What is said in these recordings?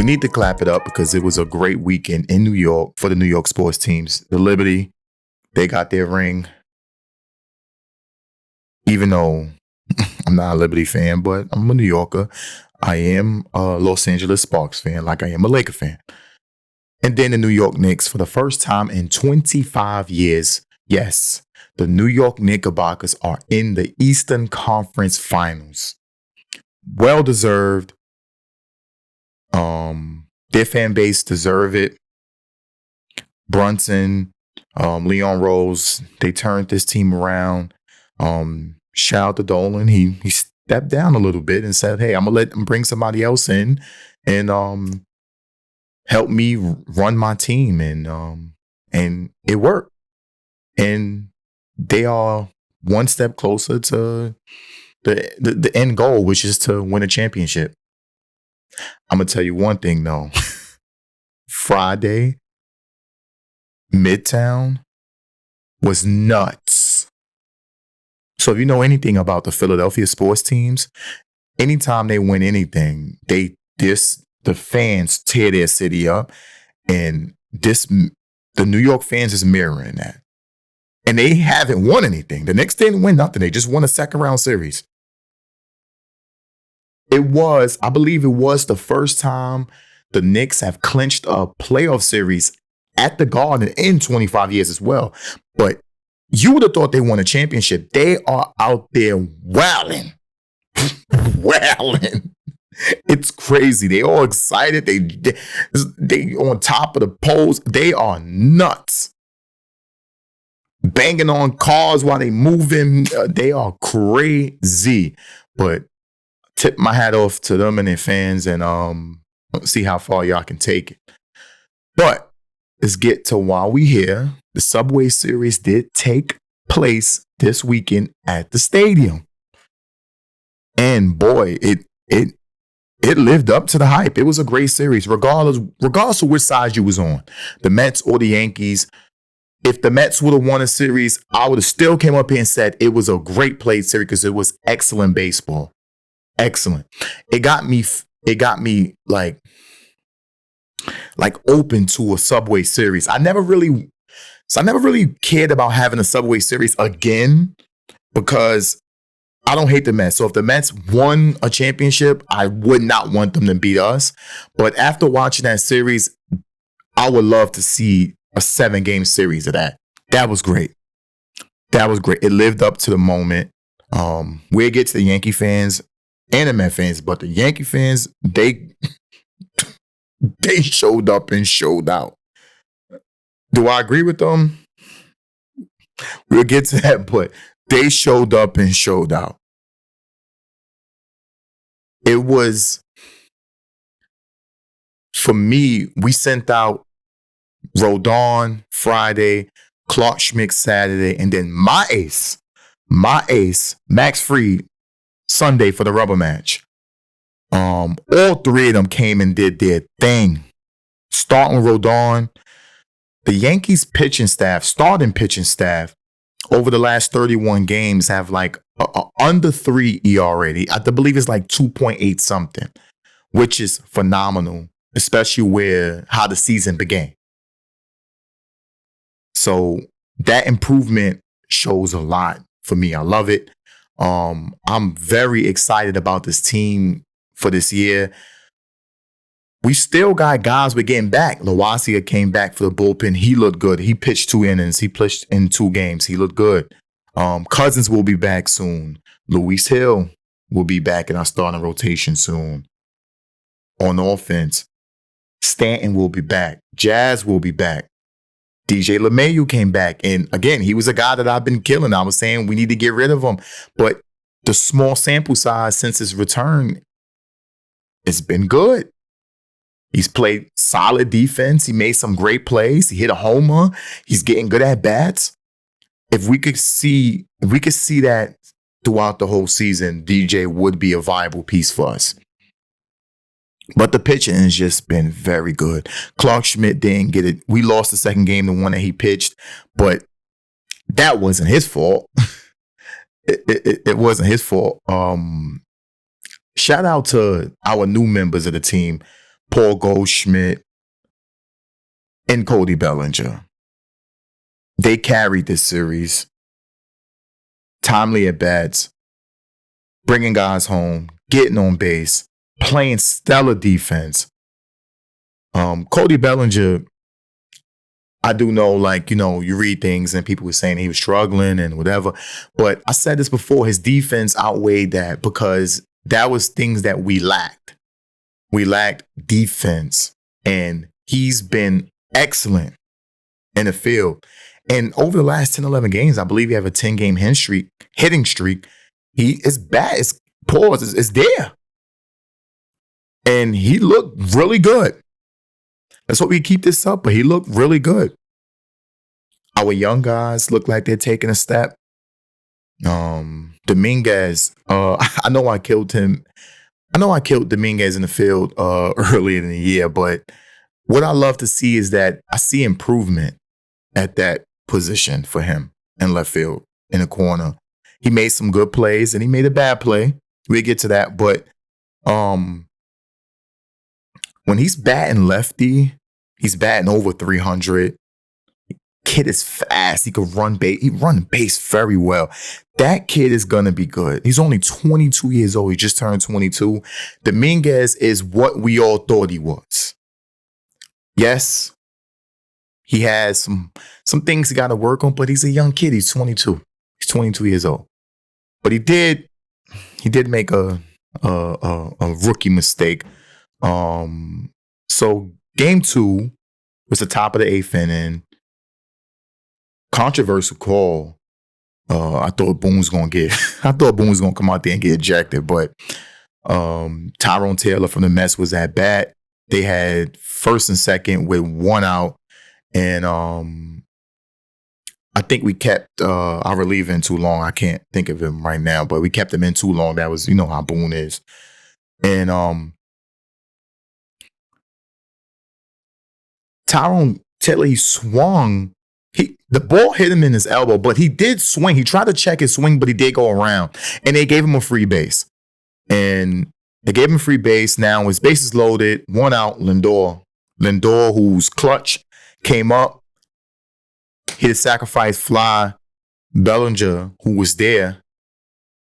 We need to clap it up because it was a great weekend in New York for the New York sports teams. The Liberty, they got their ring. Even though I'm not a Liberty fan, but I'm a New Yorker. I am a Los Angeles Sparks fan, like I am a Laker fan. And then the New York Knicks, for the first time in 25 years, yes, the New York Knickerbockers are in the Eastern Conference Finals. Well deserved. Their fan base deserve it. Brunson, Leon Rose, they turned this team around. Shout out to Dolan. He stepped down a little bit and said, "Hey, I'm gonna let him bring somebody else in and help me run my team." And it worked. And they are one step closer to the end goal, which is to win a championship. I'm gonna tell you one thing though. Friday, Midtown was nuts. So if you know anything about the Philadelphia sports teams, anytime they win anything, the fans tear their city up, and the New York fans is mirroring that. And they haven't won anything. The Knicks didn't win nothing. They just won a second round series. I believe it was the first time the Knicks have clinched a playoff series at the Garden in 25 years as well. But you would have thought they won a championship. They are out there wailing. Wailing. It's crazy. They all excited. They on top of the poles. They are nuts. Banging on cars while they moving. They are crazy. But tip my hat off to them and their fans, and see how far y'all can take it. But let's get to why we here. The Subway Series did take place this weekend at the stadium. And boy, it lived up to the hype. It was a great series, regardless of which side you was on, the Mets or the Yankees. If the Mets would have won a series, I would have still came up here and said it was a great played series because it was excellent baseball. Excellent. It got me like open to a Subway Series. I never really cared about having a Subway Series again because I don't hate the Mets. So if the Mets won a championship, I would not want them to beat us. But after watching that series, I would love to see a 7-game series of that. That was great. It lived up to the moment. We'll get to the Yankee fans and the Met fans, but the Yankee fans, they showed up and showed out. Do I agree with them? We'll get to that, but they showed up and showed out. It was, for me, we sent out Rodon Friday, Clark Schmidt Saturday, and then my ace, Max Fried, Sunday for the rubber match. All three of them came and did their thing. Starting Rodon, the Yankees starting pitching staff, over the last 31 games have like a under 3 ERA. I believe it's like 2.8 something, which is phenomenal, especially how the season began. So that improvement shows a lot for me. I love it. I'm very excited about this team for this year. We still got guys we're getting back. Loaisiga came back for the bullpen. He looked good. He pitched 2 innings. He pitched in 2 games. He looked good. Cousins will be back soon. Luis Hill will be back in our starting rotation soon. On offense, Stanton will be back. Jazz will be back. DJ LeMahieu came back. And again, he was a guy that I've been killing. I was saying we need to get rid of him. But the small sample size since his return, it's been good. He's played solid defense. He made some great plays. He hit a homer. He's getting good at bats. If we could see that throughout the whole season, DJ would be a viable piece for us. But the pitching has just been very good. Clark Schmidt didn't get it. We lost the second game, the one that he pitched, but that wasn't his fault. It wasn't his fault. Shout out to our new members of the team. Paul Goldschmidt, and Cody Bellinger. They carried this series. Timely at bats, bringing guys home, getting on base, playing stellar defense. Cody Bellinger, I do know, like, you read things and people were saying he was struggling and whatever. But I said this before, his defense outweighed that because that was things that we lacked. We lacked defense. And he's been excellent in the field. And over the last 10, 11 games, I believe he have a 10-game hitting streak. He is bad. It's there. And he looked really good. That's what we keep this up, but he looked really good. Our young guys look like they're taking a step. Dominguez, I know I killed him. I know I killed Dominguez in the field earlier in the year, but what I love to see is that I see improvement at that position for him in left field, in the corner. He made some good plays and he made a bad play. We'll get to that, but when he's batting lefty, he's batting over 300. Kid is fast. He could run base. He run base very well. That kid is going to be good. He's only 22 years old. He just turned 22. Dominguez is what we all thought he was. Yes, he has some things he got to work on, but he's a young kid. He's 22. He's 22 years old. But he did make a rookie mistake. So game 2 was the top of the 8th inning. Controversial call. I thought Boone was gonna come out there and get ejected, but Tyrone Taylor from the Mets was at bat. They had first and second with 1 out, and I think we kept our reliever in too long. I can't think of him right now, but we kept him in too long. That was, how Boone is. And Tyrone Taylor, he swung. The ball hit him in his elbow, but he did swing. He tried to check his swing, but he did go around. And they gave him a free base. And they gave him a free base. Now his bases loaded, 1 out, Lindor. Lindor, who's clutch, came up, hit a sacrifice fly. Bellinger, who was there,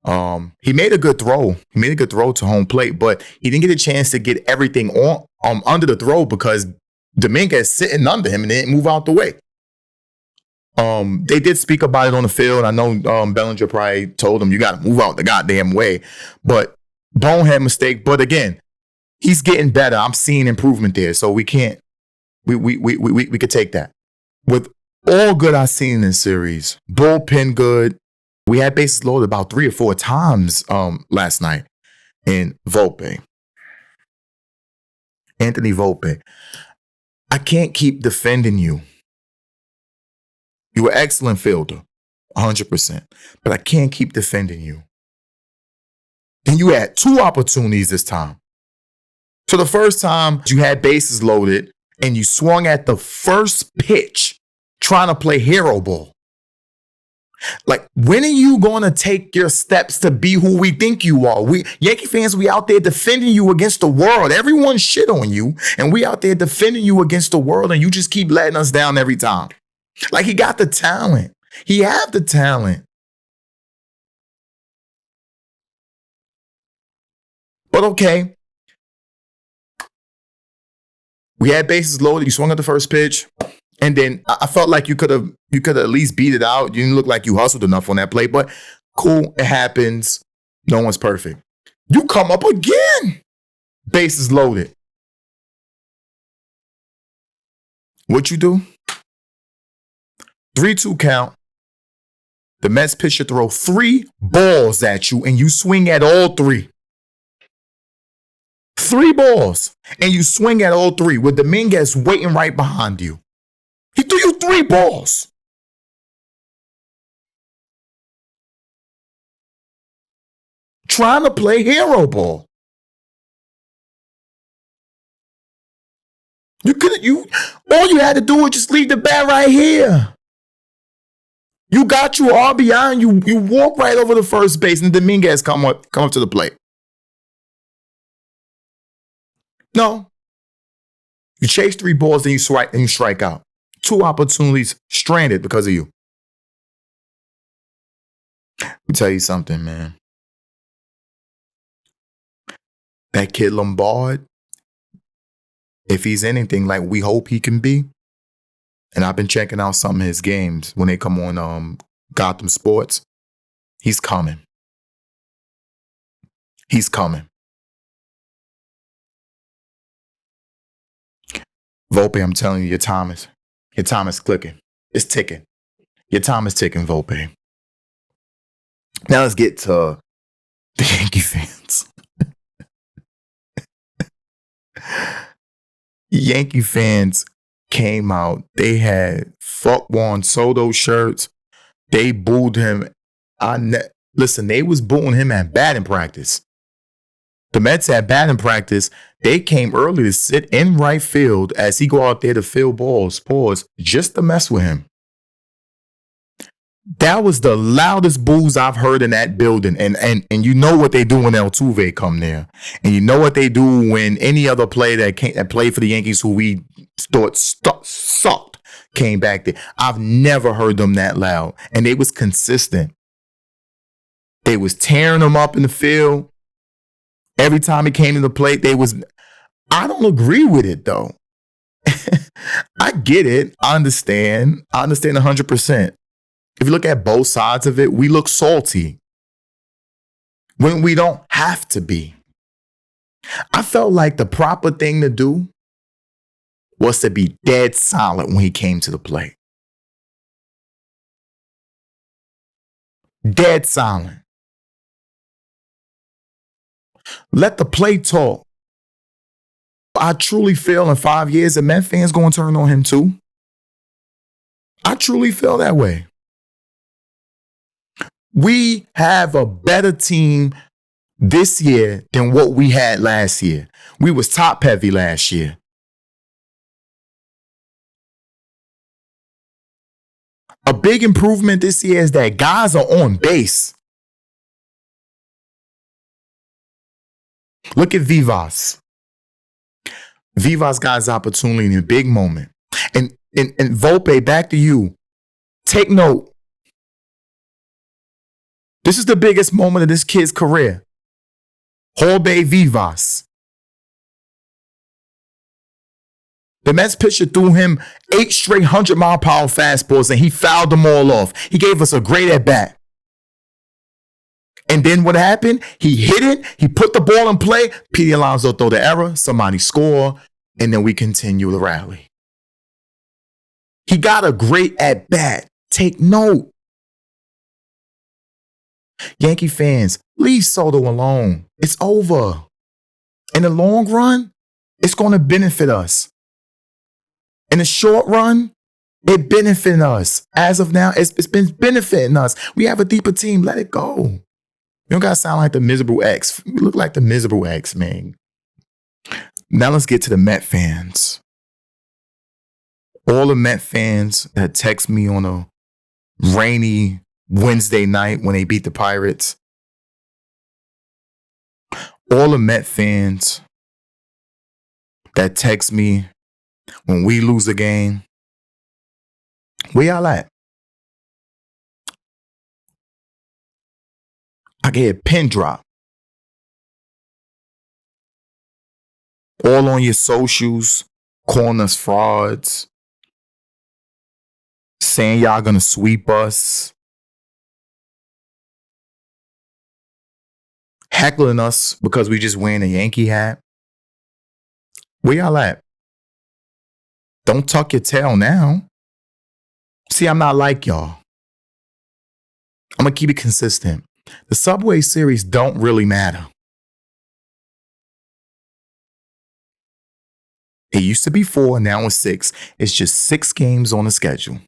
he made a good throw. He made a good throw to home plate, but he didn't get a chance to get everything on under the throw because Dominguez sitting under him and didn't move out the way. They did speak about it on the field. I know Bellinger probably told him, you got to move out the goddamn way. But bonehead mistake. But again, he's getting better. I'm seeing improvement there. So we could take that. With all good I've seen in this series, bullpen good. We had bases loaded about 3 or 4 times last night. And Vulp. Anthony Vulp. I can't keep defending you. You were an excellent fielder, 100%. But I can't keep defending you. And you had 2 opportunities this time. So the first time you had bases loaded and you swung at the first pitch trying to play hero ball. Like, when are you going to take your steps to be who we think you are? We Yankee fans, we out there defending you against the world. Everyone shit on you. And we out there defending you against the world. And you just keep letting us down every time. Like, he got the talent. He have the talent. But okay. We had bases loaded. You swung at the first pitch. And then I felt like you could have at least beat it out. You didn't look like you hustled enough on that play. But cool, it happens. No one's perfect. You come up again. Bases loaded. What you do? 3-2 count. The Mets pitcher throw 3 balls at you and you swing at all 3. 3 balls and you swing at all 3 with Dominguez waiting right behind you. He threw you 3 balls. Trying to play hero ball. All you had to do was just leave the bat right here. You got your RBI and you walk right over the first base and Dominguez come up to the plate. No. You chase 3 balls, then you strike out. 2 opportunities stranded because of you. Let me tell you something, man. That kid Lombard, if he's anything like we hope he can be, and I've been checking out some of his games when they come on Gotham Sports, he's coming. He's coming. Volpe, I'm telling you, your time is clicking. It's ticking. Your time is ticking, Volpe. Now let's get to the Yankee fans. Yankee fans came out. They had fuck Juan Soto shirts. They booed him. Listen, they was booing him at batting practice. The Mets at batting practice, they came early to sit in right field as he go out there to field balls, just to mess with him. That was the loudest boos I've heard in that building. And you know what they do when Altuve come there. And you know what they do when any other player that played for the Yankees who we thought sucked came back there. I've never heard them that loud. And they was consistent. They was tearing them up in the field. Every time he came to the plate, I don't agree with it, though. I get it. I understand 100%. If you look at both sides of it, we look salty when we don't have to be. I felt like the proper thing to do was to be dead silent when he came to the plate. Dead silent. Let the play talk. I truly feel in 5 years that Met fans going to turn on him too. I truly feel that way. We have a better team this year than what we had last year. We was top heavy last year. A big improvement this year is that guys are on base. Look at Vivas. Vivas got his opportunity in a big moment. And Volpe, back to you. Take note. This is the biggest moment of this kid's career. Jorge Vivas. The Mets pitcher threw him 8 straight 100-mile-per-hour fastballs, and he fouled them all off. He gave us a great at-bat. And then what happened? He hit it. He put the ball in play. Pete Alonso throw the error. Somebody score. And then we continue the rally. He got a great at-bat. Take note. Yankee fans, leave Soto alone. It's over. In the long run, it's going to benefit us. In the short run, it benefited us. As of now, it's been benefiting us. We have a deeper team. Let it go. You don't got to sound like the miserable ex. We look like the miserable ex, man. Now let's get to the Met fans. All the Met fans that text me on a rainy Wednesday night when they beat the Pirates. All the Met fans that text me when we lose a game. Where y'all at? I can hear a pin drop. All on your socials, calling us frauds, saying y'all gonna sweep us, heckling us because we just wearing a Yankee hat. Where y'all at? Don't tuck your tail now. See, I'm not like y'all. I'm gonna keep it consistent. The Subway Series don't really matter. It used to be 4, now it's 6. It's just 6 games on the schedule.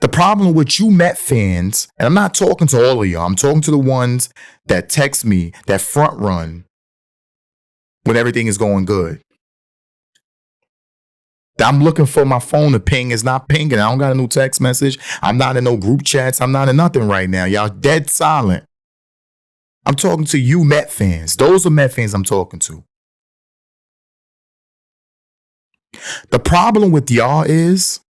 The problem with you Met fans, and I'm not talking to all of y'all, I'm talking to the ones that text me, that front run when everything is going good. I'm looking for my phone to ping. It's not pinging. I don't got a new text message. I'm not in no group chats. I'm not in nothing right now. Y'all dead silent. I'm talking to you Met fans. Those are Met fans I'm talking to. The problem with y'all is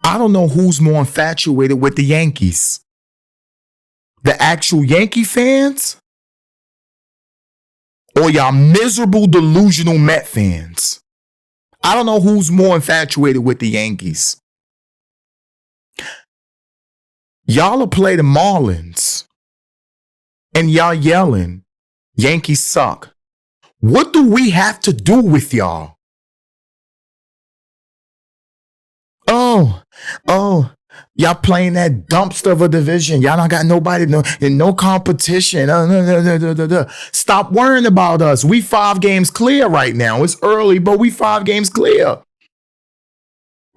I don't know who's more infatuated with the Yankees. The actual Yankee fans or y'all miserable, delusional Met fans. I don't know who's more infatuated with the Yankees. Y'all will play the Marlins and y'all yelling, Yankees suck. What do we have to do with y'all? Oh, y'all playing that dumpster of a division. Y'all don't got nobody, no competition. Stop worrying about us. We 5 games clear right now. It's early, but we 5 games clear.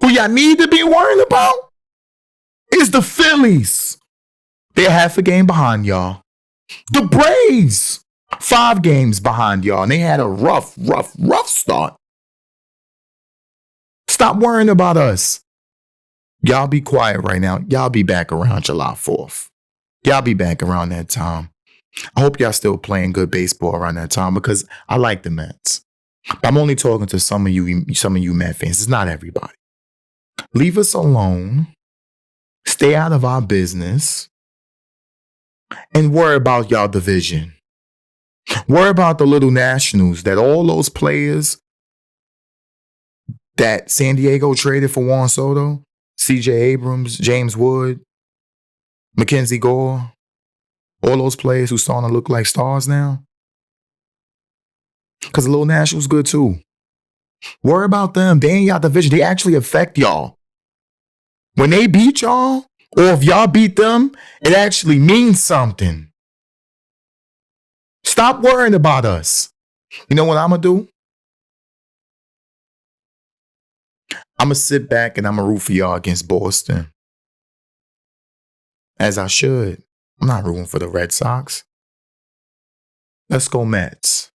Who y'all need to be worrying about is the Phillies. They're half a game behind y'all. The Braves, 5 games behind y'all. And they had a rough start. Stop worrying about us. Y'all be quiet right now. Y'all be back around July 4th. Y'all be back around that time. I hope y'all still playing good baseball around that time because I like the Mets. But I'm only talking to some of you Met fans. It's not everybody. Leave us alone. Stay out of our business. And worry about y'all division. Worry about the little Nationals that all those players that San Diego traded for Juan Soto, CJ Abrams, James Wood, Mackenzie Gore, all those players who starting to look like stars now. Because the little Nationals good too. Worry about them. They ain't y'all division. They actually affect y'all. When they beat y'all, or if y'all beat them, it actually means something. Stop worrying about us. You know what I'm going to do? I'm going to sit back and I'm going to root for y'all against Boston. As I should. I'm not rooting for the Red Sox. Let's go Mets.